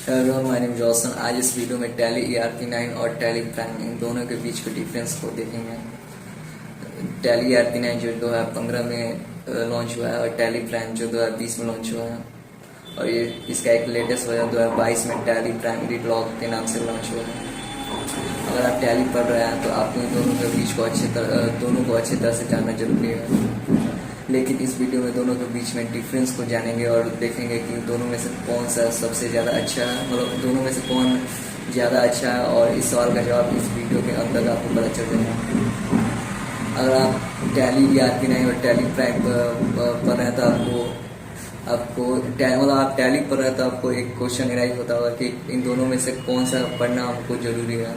Hello, my name Jason. आज इस video में टैली ERP9 और टैली प्राइम इन दोनों के बीच के डिफरेंस को देखेंगे। टैली ERP9 जो 2015 में लॉन्च हुआ है और टैली प्राइम जो 2020 में लॉन्च हुआ है, और ये इसका एक लेटेस्ट वर्जन 2022 में टैली प्राइम एडिट के नाम से लॉन्च हुआ है। अगर आप टैली पढ़ रहे हैं तो आपको इन दोनों के बीच को दोनों को अच्छी तरह से जानना जरूरी है। लेकिन इस वीडियो में दोनों के बीच में डिफरेंस को जानेंगे और देखेंगे कि दोनों में से कौन सा सबसे ज़्यादा अच्छा है, मतलब दोनों में से कौन ज़्यादा अच्छा है। और इस सवाल का जवाब इस वीडियो के अंदर आपको पता चल जाएगा। अगर आप टैली ERP9 और टैली प्राइम पर रहे हैं तो मतलब आप टैली पर रहे तो आपको एक क्वेश्चन एराइज होता होगा कि इन दोनों में से कौन सा पढ़ना हमको जरूरी है।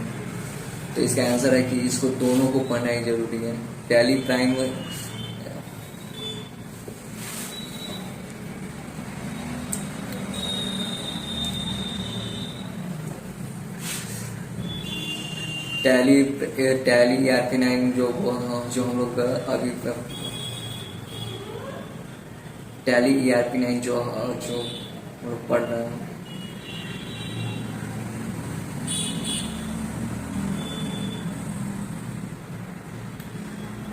तो इसका आंसर है कि इसको दोनों को पढ़ना ही जरूरी है। टैली प्राइम टैली ERP9 जो हम लोग अभी टैली ERP9 जो हम लोग पढ़ रहे हैं,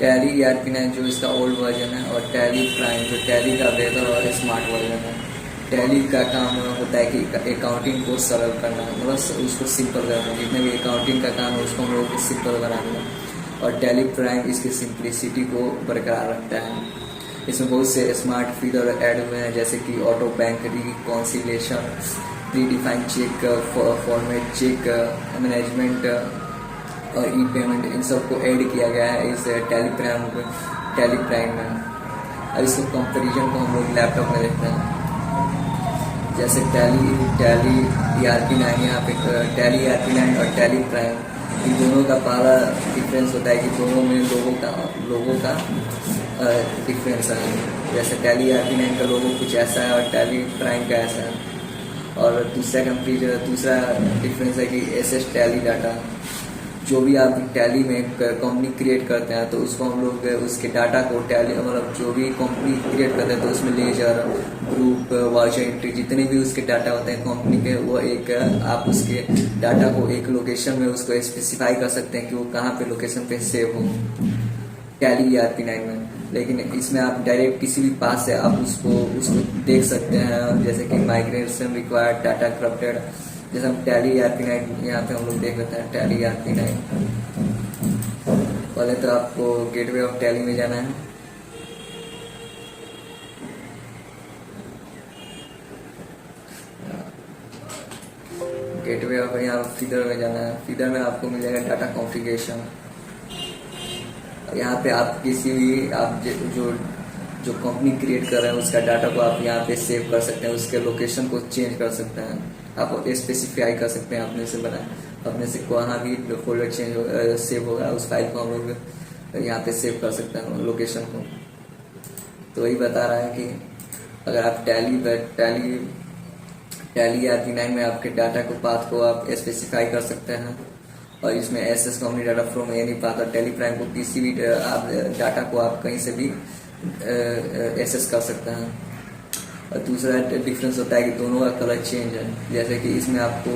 टैली ERP9 जो इसका ओल्ड वर्जन है, और टैली प्राइम जो टैली का बेहतर और स्मार्ट वर्जन है। टैली का काम होता है कि अकाउंटिंग को सरल करना, मतलब उसको सिंपल करना। जितने भी अकाउंटिंग का काम है उसको हम लोग सिंपल बनाना। और टैली प्राइम इसकी सिंप्लिसिटी को बरकरार रखता है। इसमें बहुत से स्मार्ट फीचर ऐड हुए हैं, जैसे कि auto bank reconciliation, pre defined check, format check, management और ई पेमेंट। इन सबको ऐड किया गया है इस टैली प्राइम में। और इसको कंपैरिजन को हम लोग लैपटॉप में देखते हैं, जैसे टैली ERP9। यहाँ पे टैली ERP9 और टैली प्राइम इन दोनों का पहला डिफरेंस होता है कि दोनों में लोगों का डिफरेंस है। जैसे टैली ERP9 का लोगो कुछ ऐसा है और टैली प्राइम का ऐसा है। और दूसरा डिफरेंस है कि SS टैली डाटा। जो भी आप टैली में कंपनी क्रिएट करते हैं तो उसको हम लोग उसके डाटा को टैली, मतलब जो भी कंपनी क्रिएट करते हैं तो उसमें लेजर, ग्रुप, वाउचर एंट्री, जितने भी उसके डाटा होते हैं कंपनी के, वो आप उसके डाटा को एक लोकेशन में उसको स्पेसिफाई कर सकते हैं कि वो कहाँ पे लोकेशन पे सेव हो, टैली ERP9 में। लेकिन इसमें आप डायरेक्ट किसी भी पास से आप उसको देख सकते हैं, जैसे कि माइग्रेशन रिक्वायर्ड, डाटा करप्टेड। जैसे हम टैली ERP9 यहाँ पे हम लोग देख लेते हैं। टैली ERP9 पहले तो आपको गेटवे ऑफ टैली में जाना है। गेटवे ऑफ यहाँ फीडर में जाना है। फीडर में आपको मिल जाएगा डाटा कॉन्फ़िगरेशन। यहाँ पे आप किसी भी जो कंपनी क्रिएट कर रहे हैं उसका डाटा को आप यहाँ पे सेव कर सकते हैं, उसके लोकेशन को चेंज कर सकते हैं, आप स्पेसिफाई कर सकते हैं अपने से कहाँ भी फोल्डर सेव होगा उस फाइल को हम लोग यहाँ पे सेव कर सकते हैं लोकेशन को। तो वही बता रहा है कि अगर आप टैली ERP9 में आपके डाटा को पाथ को आप स्पेसिफाई कर सकते हैं, और इसमें SS company data from any path. और टैली प्राइम को किसी भी डाटा को आप कहीं से भी एक्सेस कर सकते हैं। और दूसरा डिफरेंस होता है कि दोनों का कलर चेंज है। जैसे कि इसमें आपको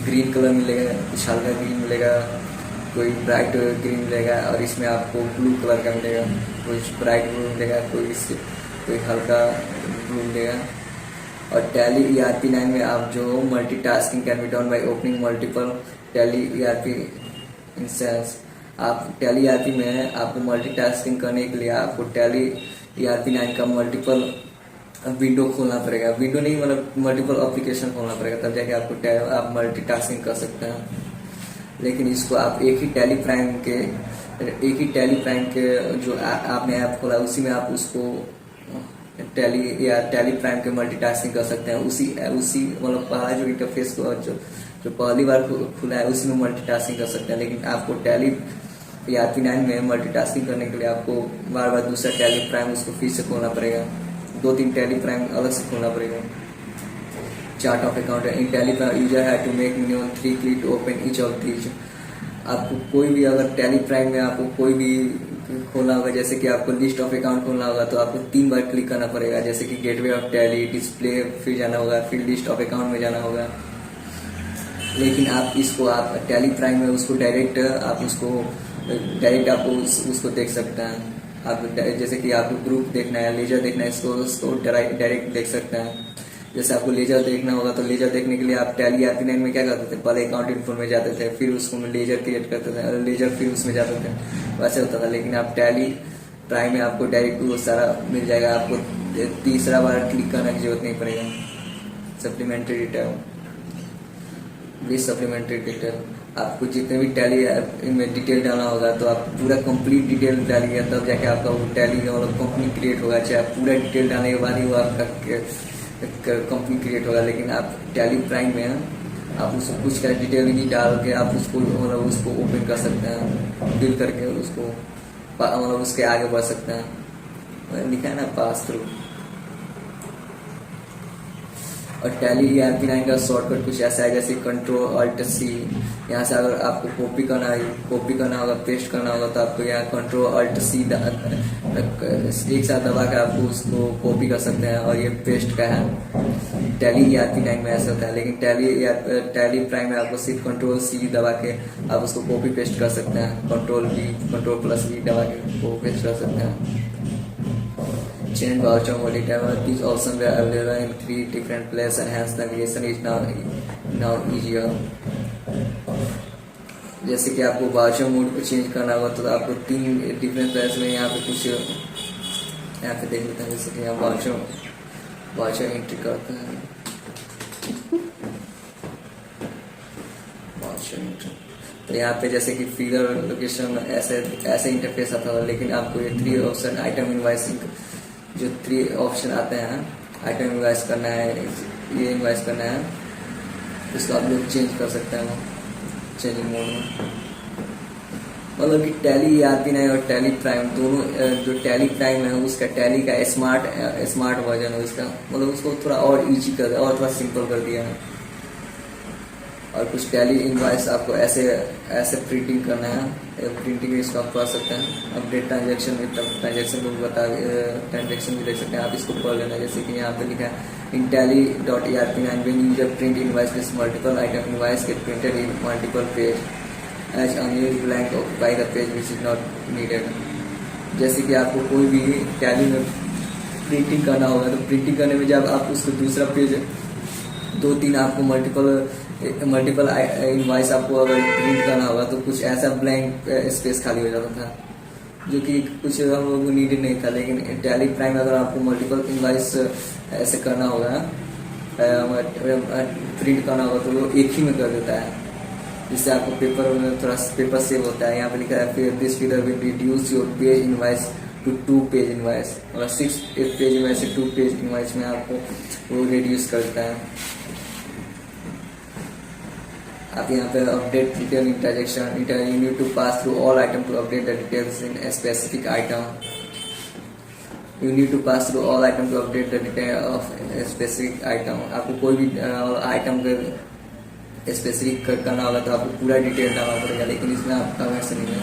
ग्रीन कलर मिलेगा, कुछ हल्का ग्रीन मिलेगा, कोई ब्राइट ग्रीन मिलेगा, और इसमें आपको ब्लू कलर का मिलेगा, कुछ ब्राइट ब्लू मिलेगा, कोई हल्का ब्लू मिलेगा। और टैली ERP9 में आप जो multitasking can be done by opening multiple tally ERP instance. आप टैली ERP में आपको मल्टीटास्किंग करने के लिए आपको टैली ERP9 का मल्टीपल विंडो खोलना पड़ेगा। विंडो नहीं, मतलब मल्टीपल एप्लीकेशन खोलना पड़ेगा, तब जाके आप मल्टीटास्किंग कर सकते हैं। लेकिन इसको आप एक ही टैली प्राइम के जो आपने ऐप खोला उसी में आप उसको टैली प्राइम के मल्टीटास्किंग कर सकते हैं। उसी मतलब पहला जो इंटरफेस को जो पहली बार खुला है उसी में मल्टीटास्किंग कर सकते हैं। लेकिन आपको टैली ERP9 में मल्टीटास्किंग करने के लिए आपको बार बार दूसरा टैली प्राइम उसको फिर से खोलना पड़ेगा, 2-3 टैली प्राइम अलग से खोलना पड़ेगा। Chart of account in Tally Prime user have to make minimum 3 click to open each of these. आपको कोई भी अगर टैली प्राइम में आपको कोई भी खोलना होगा, जैसे कि आपको लिस्ट ऑफ अकाउंट खोलना होगा तो आपको 3 बार क्लिक करना पड़ेगा, जैसे कि गेटवे ऑफ टैली, डिस्प्ले, फिर जाना होगा, फिर लिस्ट ऑफ अकाउंट में जाना होगा। लेकिन आप इसको आप टैली प्राइम में उसको डायरेक्ट आपको उसको देख सकते हैं। आप जैसे कि आपको ग्रुप देखना है, लेजर देखना है, उसको डायरेक्ट देख सकते हैं। जैसे आपको लेजर देखना होगा तो लेजर देखने के लिए आप टैली ERP9 में क्या करते थे, पहले अकाउंट इन्फो में जाते थे, फिर उसको लेजर क्रिएट करते थे और लेजर फिर उसमें जाते थे, वैसे होता था। लेकिन आप टैली प्राइम में आपको डायरेक्ट वो सारा मिल जाएगा, आपको तीसरा बार क्लिक करने की जरूरत नहीं पड़ेगा। Supplementary detail, with supplementary detail, आपको जितने भी टैली में डिटेल डालना होगा तो आप पूरा कंप्लीट डिटेल डालिए, तब जाके आपका वो टैली का मतलब कंपनी क्रिएट होगा। चाहे आप पूरा डिटेल डालने के बाद ही वो आपका कंपनी क्रिएट होगा। लेकिन आप टैली प्राइम में आप उसको कुछ का डिटेल नहीं डाल के आप उसको मतलब उसको ओपन कर सकते हैं, फिल करके उसको मतलब उसके आगे बढ़ सकते हैं। लिखा है ना पास थ्रू। और टैली ERP9 का शॉर्टकट कुछ ऐसा है जैसे Ctrl+Alt+C। यहाँ से अगर आपको कॉपी करना होगा, पेस्ट करना होगा तो आपको यहाँ Ctrl+Alt+C एक साथ दबा के आपको उसको कॉपी कर सकते हैं, और ये पेस्ट का है। टैली ERP9 में ऐसा होता है, लेकिन टैली प्राइम में आपको सिर्फ Ctrl+C दबा के आप उसको कॉपी पेस्ट कर सकते हैं। Ctrl+V दबा के वो पेस्ट कर सकते हैं। Change voucher monitor. These options were available in 3 different places, and hence navigation is now easier. जैसे कि आपको वाउचर मोड को चेंज करना होगा तो आपको 3 डिफरेंट प्लेस में यहाँ पे कुछ यहाँ पे देख लेते हैं। जैसे कि यहाँ वाउचर एंट्री करते हैं, वाउचर एंट्री तो यहाँ पे जैसे कि फिगर लोकेशन ऐसे इंटरफेस आता है। लेकिन आपको ये 3 ऑप्शन आइटम इनवाइसिंग जो 3 ऑप्शन आते हैं, आइटम इनवाइस करना है, ये इनवाइस करना है, इसको आप लोग चेंज कर सकते हैं चेंजिंग मोड में। मतलब कि टैली ERP9 और टैली प्राइम दोनों, जो टैली प्राइम है उसका टैली का स्मार्ट वर्जन है उसका, मतलब उसको थोड़ा और इजी कर दिया और थोड़ा सिंपल कर दिया है। और कुछ टैली इनवाइस आपको ऐसे प्रिंटिंग करना है, प्रिंटिंग इसको आप कर सकते हैं। अपडेट ट्रांजेक्शन को ट्रांजेक्शन भी देख सकते हैं, आप इसको पढ़ लेना। जैसे कि यहाँ पे लिखा है इन tally.erp9 when user print invoice with multiple item invoice get printed in multiple page as unused blank occupy the page which is not needed। जैसे कि आपको कोई भी टैली में प्रिंटिंग करना होगा तो प्रिंटिंग करने में जब आप उसको दूसरा पेज 2-3 आपको मल्टीपल इनवाइस आपको अगर प्रिंट करना होगा तो कुछ ऐसा ब्लैंक स्पेस खाली हो जाता था, जो कि कुछ हम लोगों को नीडेड नहीं था। लेकिन टैली प्राइम अगर आपको मल्टीपल इनवाइस ऐसे करना होगा, प्रिंट करना होगा तो वो एक ही में कर देता है, जिससे आपको थोड़ा पेपर सेव होता है। यहाँ पे लिखा है फिर this feature will reduce your page invoice to 2 page invoice, और 6 पेज इनवाइस से 2 पेज इनवाइस में आपको वो रिड्यूस करता है। आप यहाँ पे update detail in transaction, you need to pass through all item to update the details in a specific item. You need to pass through all item to update the detail of a specific item. आपको कोई भी item का specific करना होगा तो आपको पूरा detail डालना पड़ेगा, लेकिन इसमें आपका वैसे नहीं है।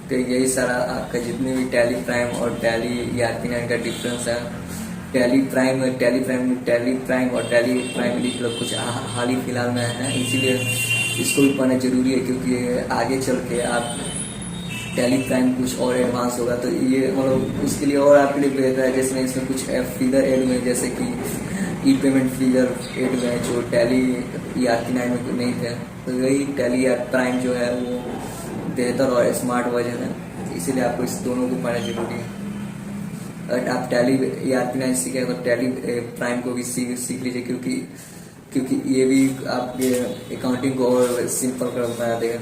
तो यही सारा आपका जितने भी टैली प्राइम और टैली ERP9 का डिफरेंस है। टैली प्राइम और टैली प्राइम मतलब कुछ हाल ही फिलहाल में है, इसीलिए इसको भी पढ़ना जरूरी है, क्योंकि आगे चल के आप टैली प्राइम कुछ और एडवांस होगा तो ये मतलब उसके लिए और आपके लिए बेहतर है। जैसे इसमें कुछ फिगर ऐड हुए, जैसे कि ई पेमेंट फिगर ऐड हुए जो टैली ERP9 में नहीं थे, तो वही टैली प्राइम जो है वो बेहतर और स्मार्ट वर्जन है, इसीलिए आपको इस दोनों को पढ़ना जरूरी है। अगर आप टैली ERP9 सीखे तो टैली प्राइम को भी सीख लीजिए, क्योंकि ये भी आपके अकाउंटिंग को और सिंपल कर बना देगा।